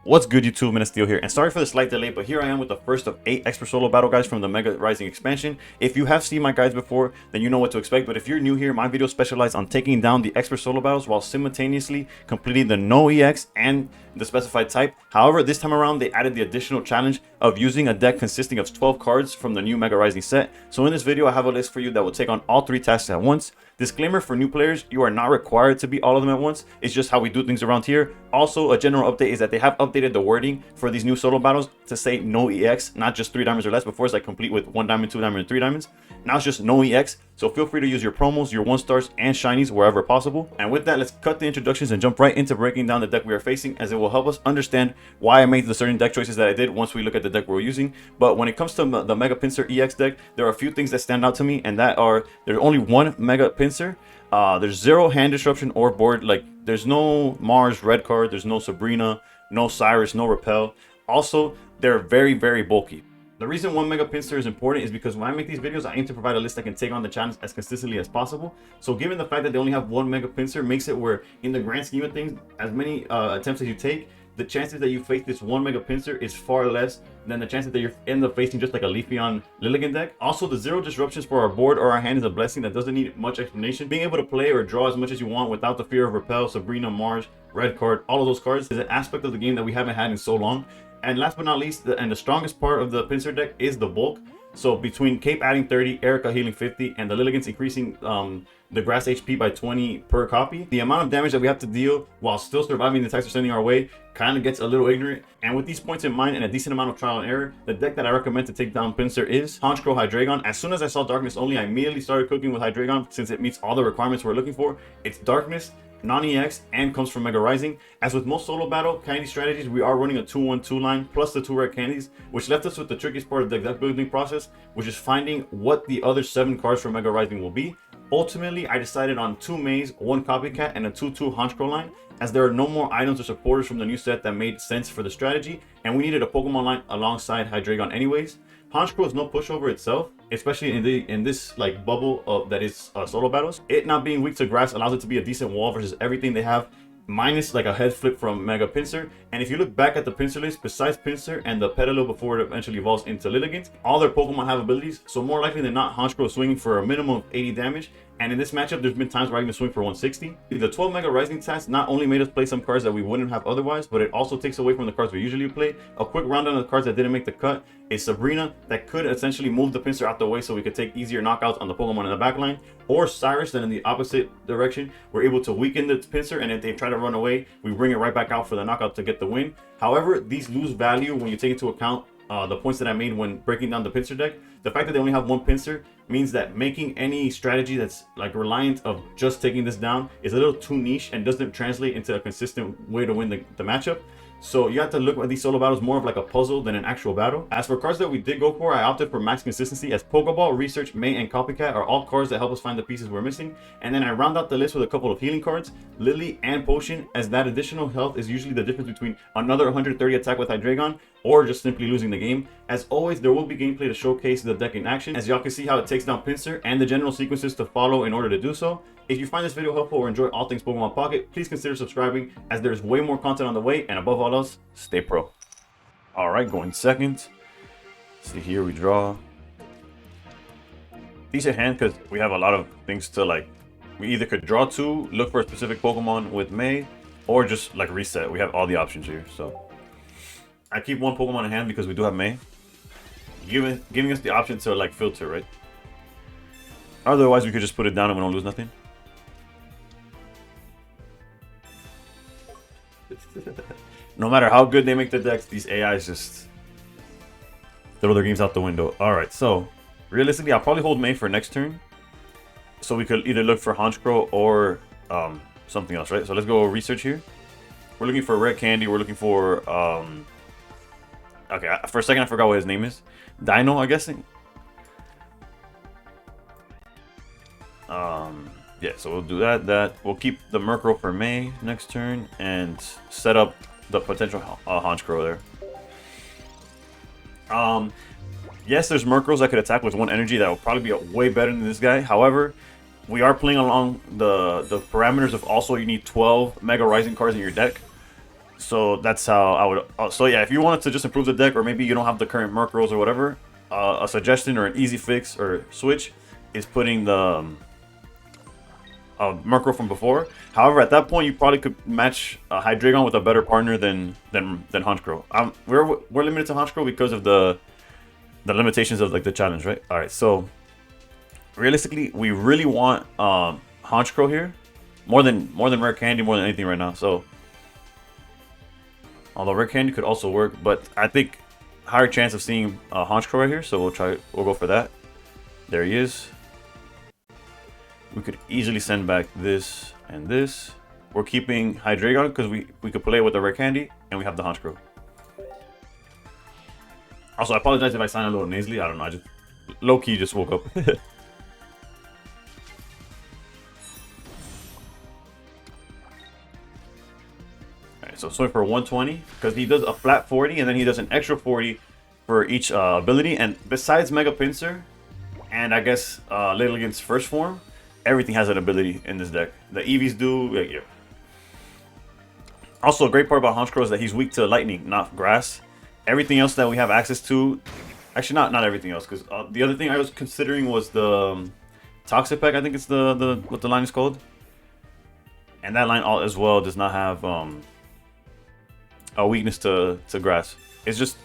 What's good, YouTube? Steel here, and sorry for the slight delay, but here I am with the first of 8 Expert Solo Battle Guides from the Mega Rising expansion. If you have seen my guides before, then you know what to expect, but if you're new here, my videos specialize on taking down the Expert Solo Battles while simultaneously completing the no EX and the specified type. However, this time around, they added the additional challenge of using a deck consisting of 12 cards from the new Mega Rising set. So in this video, I have a list for you that will take on all 3 tasks at once. Disclaimer for new players, you are not required to beat all of them at once. It's just how we do things around here. Also, a general update is that they have updated the wording for these new solo battles to say no EX, not just 3 diamonds or less. Before it's like complete with 1 diamond, 2 diamond, and 3 diamonds. Now it's just no EX. So feel free to use your promos, your 1-stars, and shinies wherever possible. And with that, let's cut the introductions and jump right into breaking down the deck we are facing, as it will help us understand why I made the certain deck choices that I did once we look at the deck we're using. But when it comes to the Mega Pinsir EX deck, there are a few things that stand out to me, and that are there's only one Mega Pinsir. There's 0 hand disruption or board, like there's no Mars red card, there's no Sabrina, no Cyrus, no Repel. Also, they're very, very bulky. The reason one Mega Pinsir is important is because when I make these videos, I aim to provide a list that can take on the challenge as consistently as possible. So given the fact that they only have one Mega Pinsir makes it where, in the grand scheme of things, as many attempts as you take, the chances that you face this one Mega Pinsir is far less than the chances that you end up facing just like a Leafeon Lilligant deck. Also, the 0 disruptions for our board or our hand is a blessing that doesn't need much explanation. Being able to play or draw as much as you want without the fear of Repel, Sabrina, Mars, red card, all of those cards is an aspect of the game that we haven't had in so long. And last but not least, the strongest part of the Pinsir deck is the bulk. So between Cape adding 30, Erica healing 50, and the Lilligants increasing the grass HP by 20 per copy, the amount of damage that we have to deal while still surviving the attacks we're sending our way kind of gets a little ignorant. And with these points in mind and a decent amount of trial and error, the deck that I recommend to take down Pinsir is Honchkrow Hydreigon. As soon as I saw Darkness only, I immediately started cooking with Hydreigon since it meets all the requirements we're looking for. It's Darkness, non-EX, and comes from Mega Rising. As with most solo battle candy strategies, we are running a 2-1-2 line plus the 2 rare candies, which left us with the trickiest part of the deck building process, which is finding what the other 7 cards from Mega Rising will be. Ultimately, I decided on 2 Maze, 1 Copycat, and a 2-2 Honchkrow line, as there are no more items or supporters from the new set that made sense for the strategy, and we needed a Pokemon line alongside Hydreigon anyways. Honchkrow is no pushover itself, especially in this like bubble of that is solo battles. It not being weak to grass allows it to be a decent wall versus everything they have, minus like a head flip from Mega Pinsir. And if you look back at the Pinsir list, besides Pinsir and the Petalil before it eventually evolves into Lilligant, all their Pokemon have abilities, so more likely than not, Honchkrow is swinging for a minimum of 80 damage. And in this matchup, there's been times where I even swing for 160. The 12 Mega Rising task not only made us play some cards that we wouldn't have otherwise, but it also takes away from the cards we usually play. A quick rundown of the cards that didn't make the cut is Sabrina, that could essentially move the Pinsir out the way so we could take easier knockouts on the Pokemon in the backline. Or Cyrus, that in the opposite direction, we're able to weaken the Pinsir, and if they try to run away, we bring it right back out for the knockout to get the win. However, these lose value when you take into account the points that I made when breaking down the Pinsir deck. The fact that they only have one Pinsir means that making any strategy that's like reliant of just taking this down is a little too niche and doesn't translate into a consistent way to win the matchup. So you have to look at these solo battles more of like a puzzle than an actual battle. As for cards that we did go for, I opted for max consistency, as Pokeball, Research, May, and Copycat are all cards that help us find the pieces we're missing. And then I round out the list with a couple of healing cards, Lily and Potion, as that additional health is usually the difference between another 130 attack with Hydreigon or just simply losing the game. As always, there will be gameplay to showcase the deck in action, as y'all can see how it takes down Pinsir and the general sequences to follow in order to do so. If you find this video helpful or enjoy all things Pokemon Pocket, please consider subscribing, as there's way more content on the way, and above all else, stay pro. Alright, going second. See here, we draw. Decent hand, because we have a lot of things to like. We either could draw 2, look for a specific Pokemon with May, or just like reset. We have all the options here, so I keep 1 Pokemon in hand because we do have May, giving us the option to like filter, right? Otherwise, we could just put it down and we don't lose nothing. No matter how good they make the decks, these AIs just throw their games out the window. Alright, so realistically, I'll probably hold May for next turn, so we could either look for Honchkrow or something else, right? So let's go research here. We're looking for red candy. We're looking for okay, for a second I forgot what his name is. Dino, I'm guessing. Yeah, so we'll do that. We'll keep the Murkrow for May next turn and set up the potential Honchkrow there. Yes, there's Murkrows that could attack with 1 energy that will probably be way better than this guy. However, we are playing along the parameters of also you need 12 Mega Rising cards in your deck. So that's how I would. So yeah, if you wanted to just improve the deck, or maybe you don't have the current Murkrows or whatever, a suggestion or an easy fix or switch is putting the Murkrow from before. However, at that point, you probably could match Hydreigon with a better partner than Honchkrow. We're limited to Honchkrow because of the limitations of like the challenge, right? All right, so realistically, we really want Honchkrow here more than Rare Candy, more than anything right now. So although Rare Candy could also work, but I think higher chance of seeing Honchkrow right here. So we'll go for that. There he is. We could easily send back this and this. We're keeping Hydreigon because we could play with the Rare Candy, and we have the Honchkrow. Also, I apologize if I sound a little nasally. I don't know. I just low-key just woke up. Alright, so swing for 120 because he does a flat 40, and then he does an extra 40 for each ability. And besides Mega Pinsir, and I guess Lilligant's first form, everything has an ability in this deck. The Eevees do. Yeah. Also, a great part about Honchkrow is that he's weak to lightning, not grass. Everything else that we have access to, actually not everything else, because the other thing I was considering was the Toxic Pack. I think it's what the line is called, and that line as well does not have a weakness to grass. It's just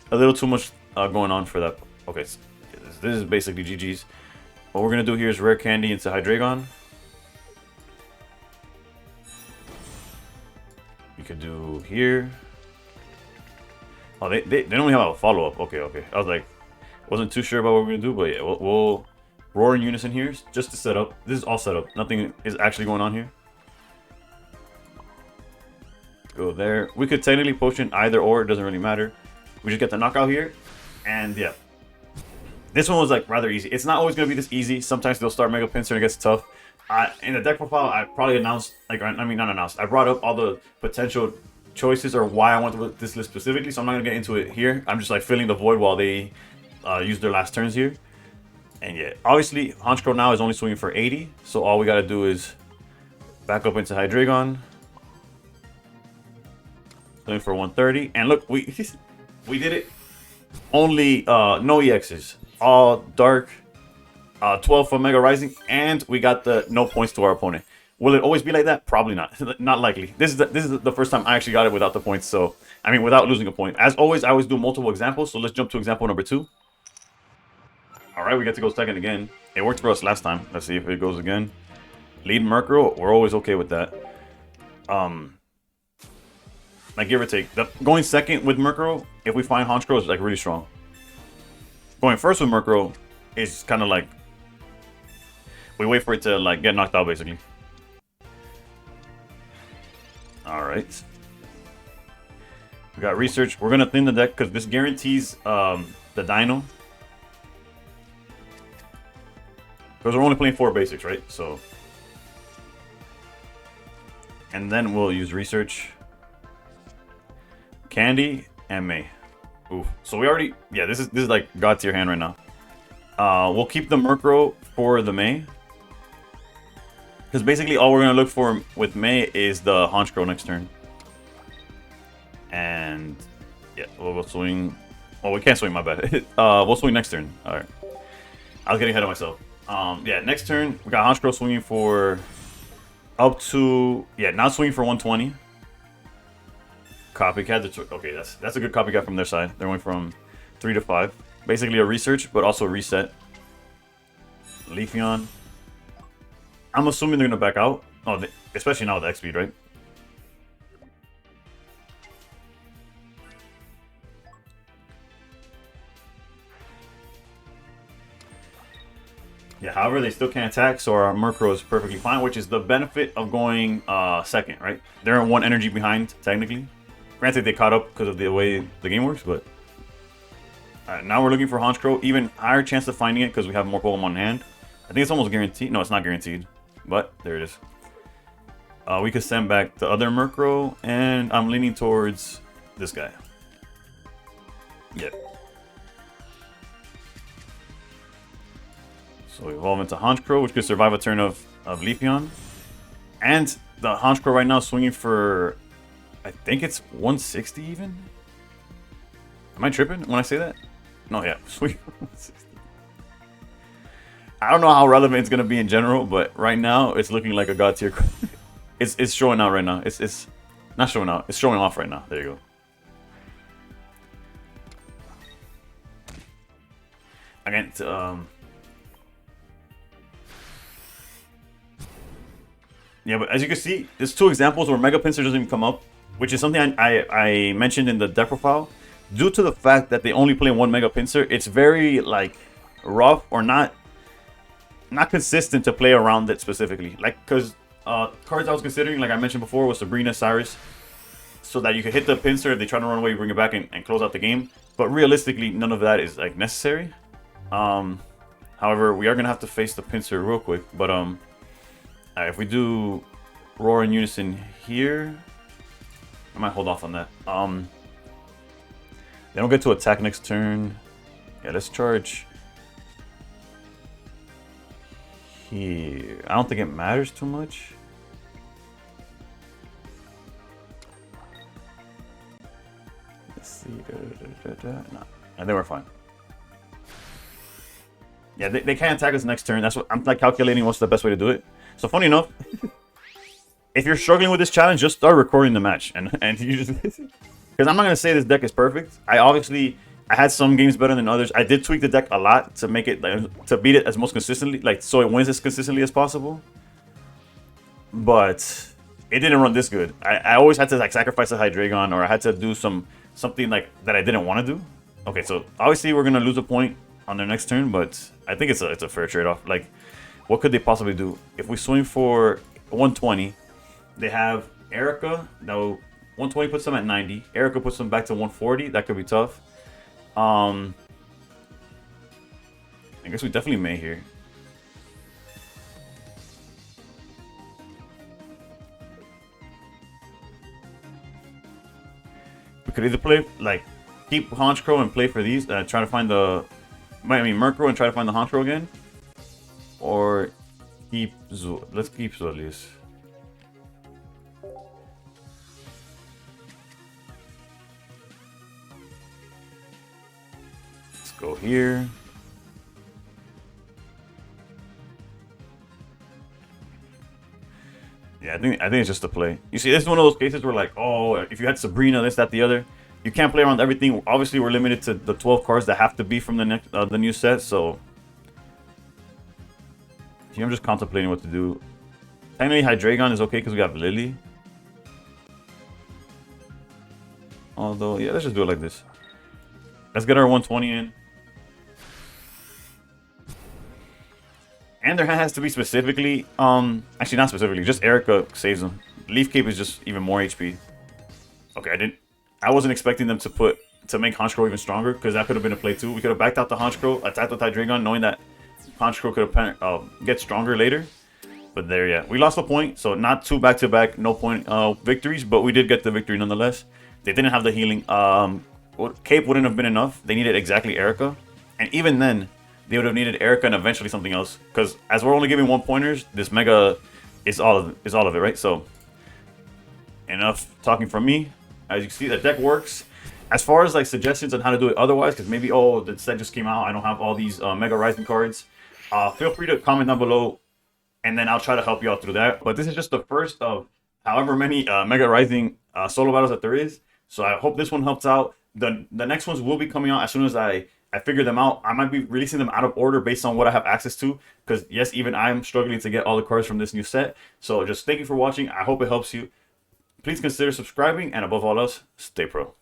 a little too much going on for that. Okay, so this is basically GG's. What we're gonna do here is Rare Candy into Hydreigon. We could do here. Oh, they don't even have a follow-up. Okay. I was like, wasn't too sure about what we're gonna do, but yeah, we'll roar in unison here just to set up. This is all set up. Nothing is actually going on here. Go there. We could technically potion either or. It doesn't really matter. We just get the knockout here, and yeah. This one was like rather easy. It's not always gonna be this easy. Sometimes they'll start Mega Pinsir and it gets tough. In the deck profile, I probably announced, like, I mean, not announced. I brought up all the potential choices or why I went with this list specifically. So I'm not gonna get into it here. I'm just like filling the void while they use their last turns here. And yeah, obviously Honchkrow now is only swinging for 80. So all we gotta do is back up into Hydreigon, swing for 130. And look, we did it. Only no EXs. All dark, 12 for Mega Rising, and we got the no points to our opponent. Will it always be like that? Probably not. Not likely. This is the first time I actually got it without the points. So I mean, without losing a point. As always, I always do multiple examples. So let's jump to example number 2. All right, we get to go second again. It worked for us last time. Let's see if it goes again. Lead Murkrow. We're always okay with that. Like give or take. Going second with Murkrow, if we find Honchkrow, is like really strong. Going first with Murkrow is kind of like we wait for it to like get knocked out basically. All right, we got research. We're gonna thin the deck because this guarantees the Dino. Because we're only playing 4 basics, right? So, and then we'll use research, Candy, and May. Oof. So we already, yeah, this is like god tier hand right now. We'll keep the Murkrow for the May, because basically all we're gonna look for with May is the Honchkrow next turn. And yeah, we'll swing. Oh, we can't swing. My bad. We'll swing next turn. All right. I was getting ahead of myself. Yeah, next turn we got Honchkrow swinging for up to now swinging for 120. Copycat. Okay, that's a good copycat from their side. They're going from 3 to 5. Basically a research, but also a reset. Leafeon. I'm assuming they're gonna back out. Oh, especially now with the X speed, right? Yeah, however, they still can't attack, so our Murkrow is perfectly fine, which is the benefit of going second, right? They're 1 energy behind, technically. Granted, they caught up because of the way the game works, but... Alright, now we're looking for Honchkrow. Even higher chance of finding it because we have more Pokemon in hand. I think it's almost guaranteed. No, it's not guaranteed. But, there it is. We could send back the other Murkrow, and I'm leaning towards this guy. Yep. So we evolve into Honchkrow, which could survive a turn of Leafeon. And the Honchkrow right now swinging for... I think it's 160 even. Am I tripping when I say that? No, yeah, sweet 160. I don't know how relevant it's gonna be in general, but right now it's looking like a god tier. It's showing out right now. It's not showing out. It's showing off right now. There you go. Again, yeah, but as you can see, there's two examples where Mega Pinsir doesn't even come up, which is something I mentioned in the deck profile. Due to the fact that they only play one Mega Pinsir, it's very like rough or not consistent to play around it specifically. Like, because cards I was considering, like I mentioned before, was Sabrina, Cyrus, so that you could hit the Pinsir if they try to run away, bring it back, and close out the game. But realistically, none of that is like necessary. However, we are gonna have to face the Pinsir real quick. But if we do Roar in Unison here, I might hold off on that. They don't get to attack next turn. Yeah, let's charge here. I don't think it matters too much. Let's see. No, I think we're fine. Yeah, they can't attack us next turn. That's what I'm like calculating. What's the best way to do it? So funny enough, if you're struggling with this challenge, just start recording the match, and you just because I'm not gonna say this deck is perfect. I had some games better than others. I did tweak the deck a lot to make it to beat it as most consistently, like so it wins as consistently as possible. But it didn't run this good. I always had to like sacrifice a Hydreigon, or I had to do something like that I didn't want to do. Okay, so obviously we're gonna lose a point on their next turn, but I think it's a fair trade-off. Like, what could they possibly do? If we swing for 120, they have Erica. Now 120 puts them at 90. Erica puts them back to 140. That could be tough. I guess we definitely may here. We could either play like keep Honchkrow and play for these, try to find the Murkrow and try to find the Honchkrow again, or let's keep Zolius. Let's go here. Yeah, I think it's just a play. You see, this is one of those cases where like, oh, if you had Sabrina, this, that, the other, you can't play around everything. Obviously, we're limited to the 12 cards that have to be from the new set. So, I'm just contemplating what to do. Technically, Hydreigon is okay because we have Lily. Although, yeah, let's just do it like this. Let's get our 120 in. And their hand has to be specifically, actually not specifically, just Erica saves them. Leaf Cape is just even more HP. Okay, I wasn't expecting them to make Honchkrow even stronger, because that could have been a play too. We could have backed out the Honchkrow, attacked with Hydreigon, knowing that Honchkrow could have get stronger later. But there, yeah, we lost a point, so not two back-to-back, no point victories, but we did get the victory nonetheless. They didn't have the healing. Cape wouldn't have been enough. They needed exactly Erica, and even then, they would have needed Erica and eventually something else. Because as we're only giving 1 pointers, this Mega is all of it, right? So enough talking from me. As you can see, the deck works. As far as like suggestions on how to do it otherwise, because maybe the set just came out, I don't have all these Mega Rising cards. Feel free to comment down below, and then I'll try to help you out through that. But this is just the first of however many Mega Rising solo battles that there is. So I hope this one helps out. The next ones will be coming out as soon as I figure them out. I might be releasing them out of order based on what I have access to, because yes, even I'm struggling to get all the cards from this new set. So just thank you for watching. I hope it helps you. Please consider subscribing, and above all else, stay pro.